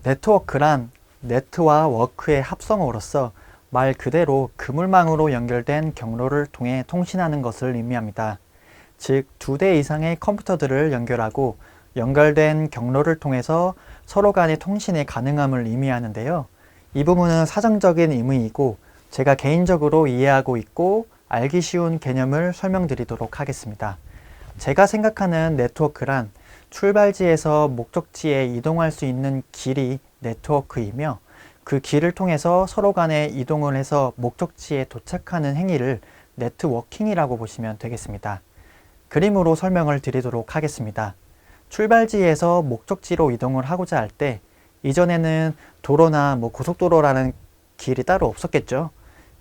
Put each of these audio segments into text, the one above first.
네트워크란 네트와 워크의 합성어로서 말 그대로 그물망으로 연결된 경로를 통해 통신하는 것을 의미합니다. 즉, 2대 이상의 컴퓨터들을 연결하고 연결된 경로를 통해서 서로 간의 통신이 가능함을 의미하는데요. 이 부분은 사전적인 의미이고 제가 개인적으로 이해하고 있고 알기 쉬운 개념을 설명드리도록 하겠습니다. 제가 생각하는 네트워크란 출발지에서 목적지에 이동할 수 있는 길이 네트워크이며 그 길을 통해서 서로 간에 이동을 해서 목적지에 도착하는 행위를 네트워킹이라고 보시면 되겠습니다. 그림으로 설명을 드리도록 하겠습니다. 출발지에서 목적지로 이동을 하고자 할 때 이전에는 도로나 고속도로라는 길이 따로 없었겠죠.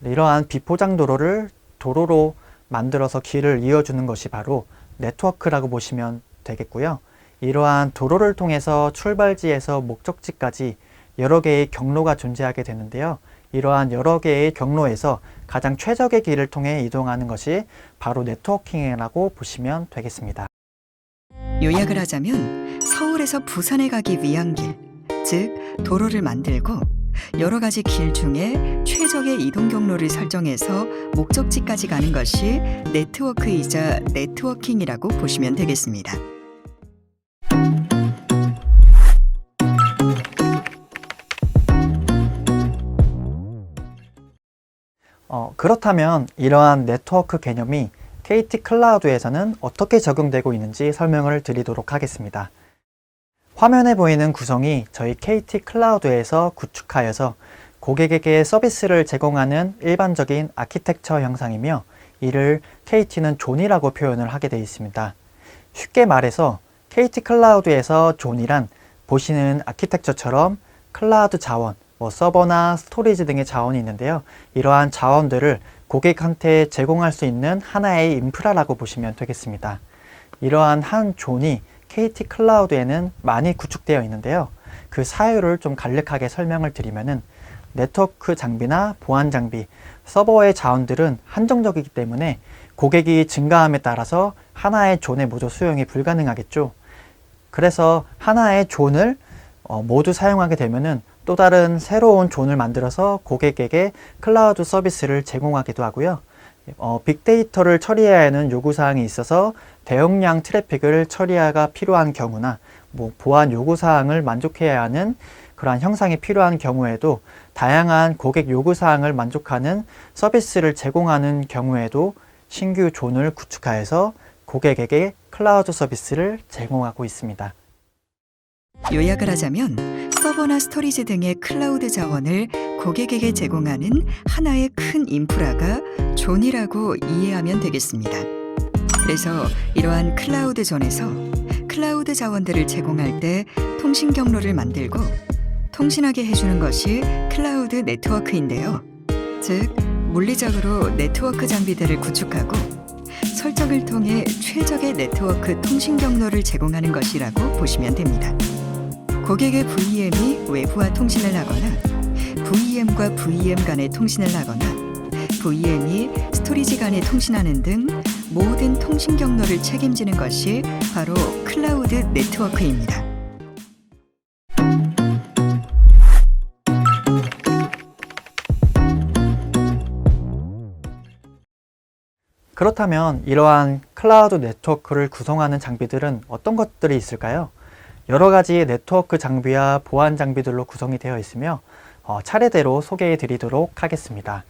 이러한 비포장 도로를 도로로 만들어서 길을 이어주는 것이 바로 네트워크라고 보시면 되겠고요. 이러한 도로를 통해서 출발지에서 목적지까지 여러 개의 경로가 존재하게 되는데요. 이러한 여러 개의 경로에서 가장 최적의 길을 통해 이동하는 것이 바로 네트워킹이라고 보시면 되겠습니다. 요약을 하자면 서울에서 부산에 가기 위한 길, 즉 도로를 만들고 여러 가지 길 중에 최적의 이동 경로를 설정해서 목적지까지 가는 것이 네트워크이자 네트워킹이라고 보시면 되겠습니다. 그렇다면 이러한 네트워크 개념이 KT 클라우드에서는 어떻게 적용되고 있는지 설명을 드리도록 하겠습니다. 화면에 보이는 구성이 저희 KT 클라우드에서 구축하여서 고객에게 서비스를 제공하는 일반적인 아키텍처 형상이며 이를 KT는 존이라고 표현을 하게 되어 있습니다. 쉽게 말해서 KT 클라우드에서 존이란 보시는 아키텍처처럼 클라우드 자원, 서버나 스토리지 등의 자원이 있는데요. 이러한 자원들을 고객한테 제공할 수 있는 하나의 인프라라고 보시면 되겠습니다. 이러한 한 존이 KT 클라우드에는 많이 구축되어 있는데요. 그 사유를 좀 간략하게 설명을 드리면은 네트워크 장비나 보안 장비, 서버의 자원들은 한정적이기 때문에 고객이 증가함에 따라서 하나의 존의 모두 수용이 불가능하겠죠. 그래서 하나의 존을 모두 사용하게 되면은 또 다른 새로운 존을 만들어서 고객에게 클라우드 서비스를 제공하기도 하고요. 빅데이터를 처리해야 하는 요구사항이 있어서 대용량 트래픽을 처리가 필요한 경우나 보안 요구사항을 만족해야 하는 그러한 형상이 필요한 경우에도 다양한 고객 요구사항을 만족하는 서비스를 제공하는 경우에도 신규 존을 구축하여서 고객에게 클라우드 서비스를 제공하고 있습니다. 요약을 하자면 서버나 스토리지 등의 클라우드 자원을 고객에게 제공하는 하나의 큰 인프라가 존이라고 이해하면 되겠습니다. 그래서 이러한 클라우드 존에서 클라우드 자원들을 제공할 때 통신 경로를 만들고 통신하게 해주는 것이 클라우드 네트워크인데요. 즉, 물리적으로 네트워크 장비들을 구축하고 설정을 통해 최적의 네트워크 통신 경로를 제공하는 것이라고 보시면 됩니다. 고객의 VM이 외부와 통신을 하거나 VM과 VM 간의 통신을 하거나 VM이 스토리지 간에 통신하는 등 모든 통신 경로를 책임지는 것이 바로 클라우드 네트워크입니다. 그렇다면 이러한 클라우드 네트워크를 구성하는 장비들은 어떤 것들이 있을까요? 여러 가지 네트워크 장비와 보안 장비들로 구성이 되어 있으며 차례대로 소개해 드리도록 하겠습니다.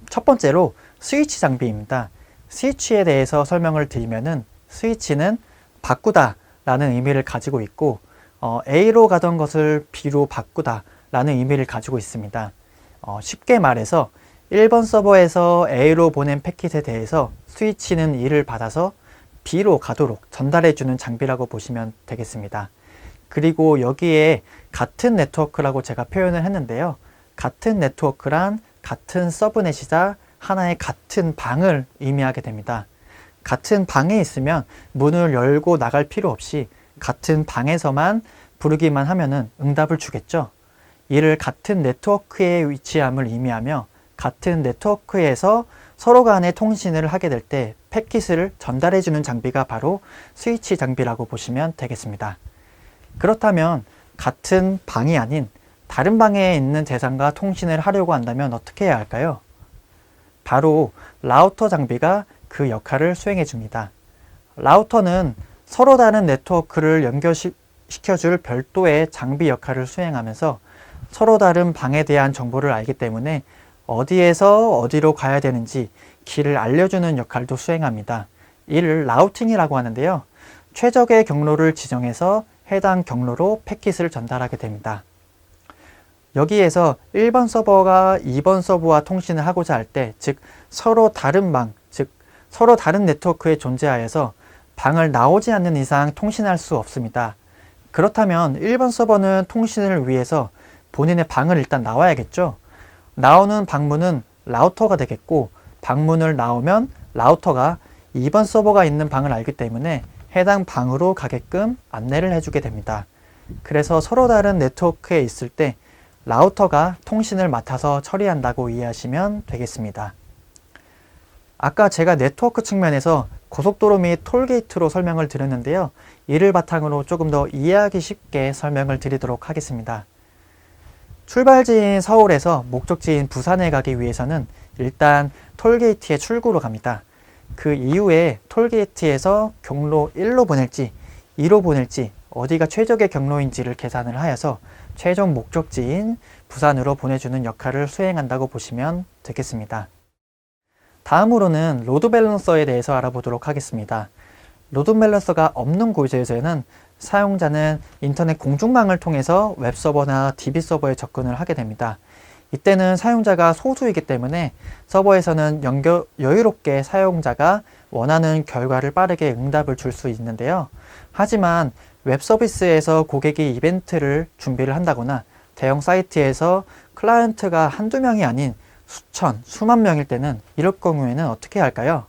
첫 번째로 스위치 장비입니다. 스위치에 대해서 설명을 드리면은 스위치는 바꾸다 라는 의미를 가지고 있고 A로 가던 것을 B로 바꾸다 라는 의미를 가지고 있습니다. 쉽게 말해서 1번 서버에서 A로 보낸 패킷에 대해서 스위치는 이를 받아서 B로 가도록 전달해주는 장비라고 보시면 되겠습니다. 그리고 여기에 같은 네트워크라고 제가 표현을 했는데요. 같은 네트워크란 같은 서브넷이자 하나의 같은 방을 의미하게 됩니다. 같은 방에 있으면 문을 열고 나갈 필요 없이 같은 방에서만 부르기만 하면은 응답을 주겠죠. 이를 같은 네트워크에 위치함을 의미하며 같은 네트워크에서 서로 간의 통신을 하게 될 때 패킷을 전달해주는 장비가 바로 스위치 장비라고 보시면 되겠습니다. 그렇다면 같은 방이 아닌 다른 방에 있는 대상과 통신을 하려고 한다면 어떻게 해야 할까요? 바로 라우터 장비가 그 역할을 수행해 줍니다. 라우터는 서로 다른 네트워크를 연결시켜줄 별도의 장비 역할을 수행하면서 서로 다른 방에 대한 정보를 알기 때문에 어디에서 어디로 가야 되는지 길을 알려주는 역할도 수행합니다. 이를 라우팅이라고 하는데요. 최적의 경로를 지정해서 해당 경로로 패킷을 전달하게 됩니다. 여기에서 1번 서버가 2번 서버와 통신을 하고자 할 때, 즉 서로 다른 방, 즉 서로 다른 네트워크에 존재하여서 방을 나오지 않는 이상 통신할 수 없습니다. 그렇다면 1번 서버는 통신을 위해서 본인의 방을 일단 나와야겠죠. 나오는 방문은 라우터가 되겠고, 방문을 나오면 라우터가 2번 서버가 있는 방을 알기 때문에 해당 방으로 가게끔 안내를 해주게 됩니다. 그래서 서로 다른 네트워크에 있을 때 라우터가 통신을 맡아서 처리한다고 이해하시면 되겠습니다. 아까 제가 네트워크 측면에서 고속도로 및 톨게이트로 설명을 드렸는데요. 이를 바탕으로 조금 더 이해하기 쉽게 설명을 드리도록 하겠습니다. 출발지인 서울에서 목적지인 부산에 가기 위해서는 일단 톨게이트의 출구로 갑니다. 그 이후에 톨게이트에서 경로 1로 보낼지 2로 보낼지 어디가 최적의 경로인지를 계산을 하여서 최종 목적지인 부산으로 보내주는 역할을 수행한다고 보시면 되겠습니다. 다음으로는 로드 밸런서에 대해서 알아보도록 하겠습니다. 로드 밸런서가 없는 곳에서는 사용자는 인터넷 공중망을 통해서 웹서버나 DB 서버에 접근을 하게 됩니다. 이때는 사용자가 소수이기 때문에 서버에서는 여유롭게 사용자가 원하는 결과를 빠르게 응답을 줄 수 있는데요. 하지만 웹 서비스에서 고객이 이벤트를 준비를 한다거나 대형 사이트에서 클라이언트가 한두 명이 아닌 수천, 수만 명일 때는 이럴 경우에는 어떻게 할까요?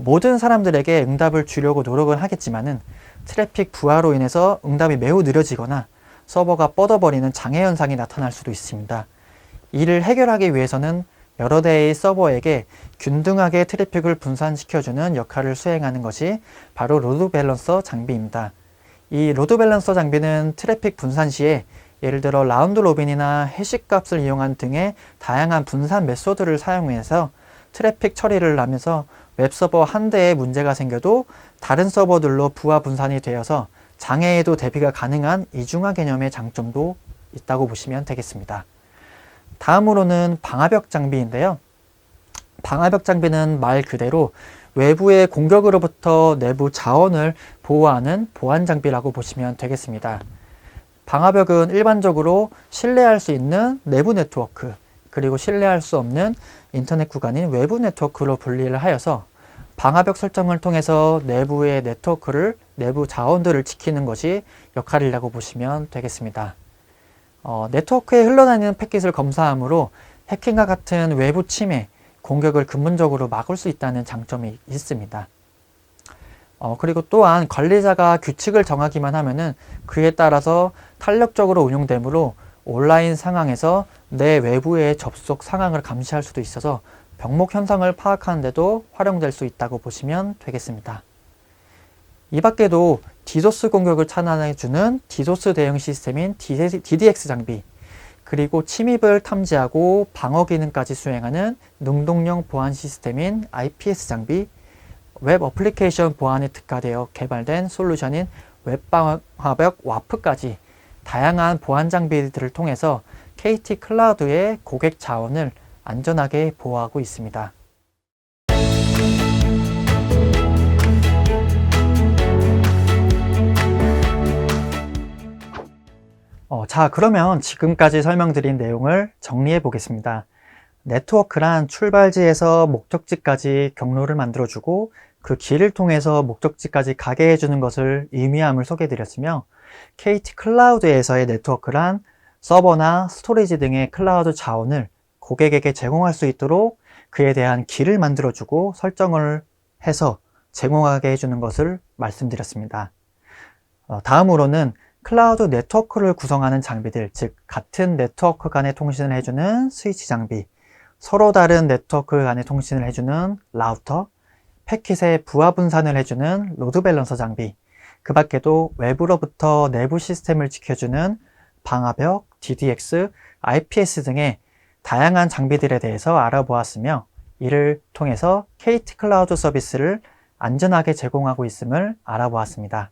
모든 사람들에게 응답을 주려고 노력은 하겠지만은 트래픽 부하로 인해서 응답이 매우 느려지거나 서버가 뻗어버리는 장애 현상이 나타날 수도 있습니다. 이를 해결하기 위해서는 여러 대의 서버에게 균등하게 트래픽을 분산시켜주는 역할을 수행하는 것이 바로 로드 밸런서 장비입니다. 이 로드 밸런서 장비는 트래픽 분산 시에 예를 들어 라운드 로빈이나 해시 값을 이용한 등의 다양한 분산 메소드를 사용해서 트래픽 처리를 하면서 웹서버 한 대에 문제가 생겨도 다른 서버들로 부하 분산이 되어서 장애에도 대비가 가능한 이중화 개념의 장점도 있다고 보시면 되겠습니다. 다음으로는 방화벽 장비인데요. 방화벽 장비는 말 그대로 외부의 공격으로부터 내부 자원을 보호하는 보안 장비라고 보시면 되겠습니다. 방화벽은 일반적으로 신뢰할 수 있는 내부 네트워크, 그리고 신뢰할 수 없는 인터넷 구간인 외부 네트워크로 분리를 하여서 방화벽 설정을 통해서 내부의 네트워크를, 내부 자원들을 지키는 것이 역할이라고 보시면 되겠습니다. 네트워크에 흘러다니는 패킷을 검사함으로 해킹과 같은 외부 침해, 공격을 근본적으로 막을 수 있다는 장점이 있습니다. 그리고 또한 관리자가 규칙을 정하기만 하면은 그에 따라서 탄력적으로 운용되므로 온라인 상황에서 내 외부의 접속 상황을 감시할 수도 있어서 병목 현상을 파악하는 데도 활용될 수 있다고 보시면 되겠습니다. 이 밖에도 디도스 공격을 차단해주는 디도스 대응 시스템인 DDX 장비, 그리고 침입을 탐지하고 방어 기능까지 수행하는 능동형 보안 시스템인 IPS 장비, 웹 어플리케이션 보안에 특화되어 개발된 솔루션인 웹방화벽 와프까지 다양한 보안 장비들을 통해서 KT 클라우드의 고객 자원을 안전하게 보호하고 있습니다. 자, 그러면 지금까지 설명드린 내용을 정리해 보겠습니다. 네트워크란 출발지에서 목적지까지 경로를 만들어주고 그 길을 통해서 목적지까지 가게 해주는 것을 의미함을 소개해드렸으며, KT 클라우드에서의 네트워크란 서버나 스토리지 등의 클라우드 자원을 고객에게 제공할 수 있도록 그에 대한 길을 만들어주고 설정을 해서 제공하게 해주는 것을 말씀드렸습니다. 다음으로는 클라우드 네트워크를 구성하는 장비들, 즉 같은 네트워크 간의 통신을 해주는 스위치 장비, 서로 다른 네트워크 간의 통신을 해주는 라우터, 패킷의 부하 분산을 해주는 로드 밸런서 장비, 그 밖에도 외부로부터 내부 시스템을 지켜주는 방화벽, DDX, IPS 등의 다양한 장비들에 대해서 알아보았으며, 이를 통해서 KT 클라우드 서비스를 안전하게 제공하고 있음을 알아보았습니다.